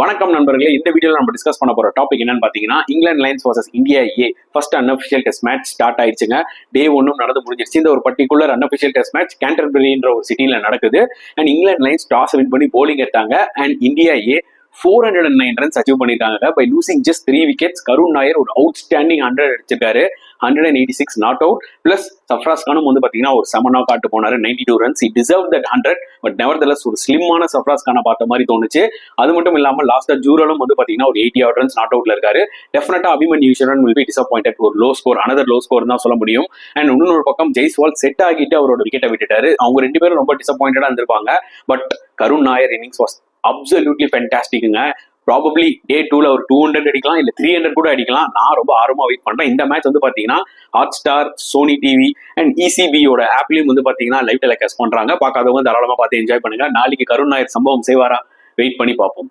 வணக்கம் நண்பர்களே. இந்த வீடியோல நம்ம டிஸ்கஸ் பண்ண போற டாபிக் என்னன்னு பாத்தீங்கன்னா, England lines versus India A first unofficial test match start ஆயிடுச்சுங்க. டே 1 நடந்து முடிஞ்சிருச்சு. இந்த ஒரு பர்டிகுலர் அன்அஃபிஷியல் டெஸ்ட் மேட்ச் கேண்டர்பரின்ற ஒரு சிட்டில நடக்குது. And England lines toss win பண்ணி போலிங் எடுத்தாங்க. And India A 409 runs achieve பண்ணிருக்காங்க பை லூசிங் ஜஸ்ட் 3 விக்கெட்ஸ். கருண் நாயர் ஒரு அவுட்ஸ்டாண்டிங் 100 அடிச்சிருக்காரு. 186 நாட் அவுட். பிளஸ் சஃப்ராஸ் கானும் வந்து பாத்தீங்கன்னா ஒரு 7 நாக் அவுட் போனாரு. 92 runs. He deserved that 100. But nevertheless ஒரு ஸ்லிம்மான சஃப்ராஸ் கானை பார்த்த மாதிரி தோணுச்சு. அது மட்டும் இல்லாம லாஸ்டா ஜூரலும் வந்து பாத்தீங்கன்னா ஒரு 80 ரன்ஸ் நாட் அவுட்ல இருக்காரு. டெஃபினட்டா அபிமன்யு ஈஸ்வரன் will be disappointed. ஒரு low score, another low score தான் சொல்ல முடியும். அண்ட் இன்னொரு பக்கம் ஜெய்ஸ்வால் செட் ஆகிட்டு அவரோட விக்கெட்டை விட்டுட்டாரு. அவங்க ரெண்டு பேரும் ரொம்ப டிசப்பாயிண்டடா இருந்திருப்பாங்க. But Karun Nair innings was absolutely ஃபேண்டாஸ்டிக்குங்க. ப்ராபப்ளி டே 2ல ஒரு 200 அடிக்கலாம், இல்ல 300 கூட அடிக்கலாம். நான் ரொம்ப ஆர்வமா வெயிட் பண்றேன். இந்த மேட்ச் வந்து பாத்தீங்கன்னா Hotstar, Sony TV and இசிபியோட ஆப்லயும் வந்து பாத்தீங்கன்னா லைவ் டெலிகாஸ்ட் பண்றாங்க. பார்க்காதவங்க தாராளமா பார்த்து என்ஜாய் பண்ணுங்க. நாளைக்கு கருண் நாயர் சம்பவம் செய்வாரா? வெயிட் பண்ணி பார்ப்போம்.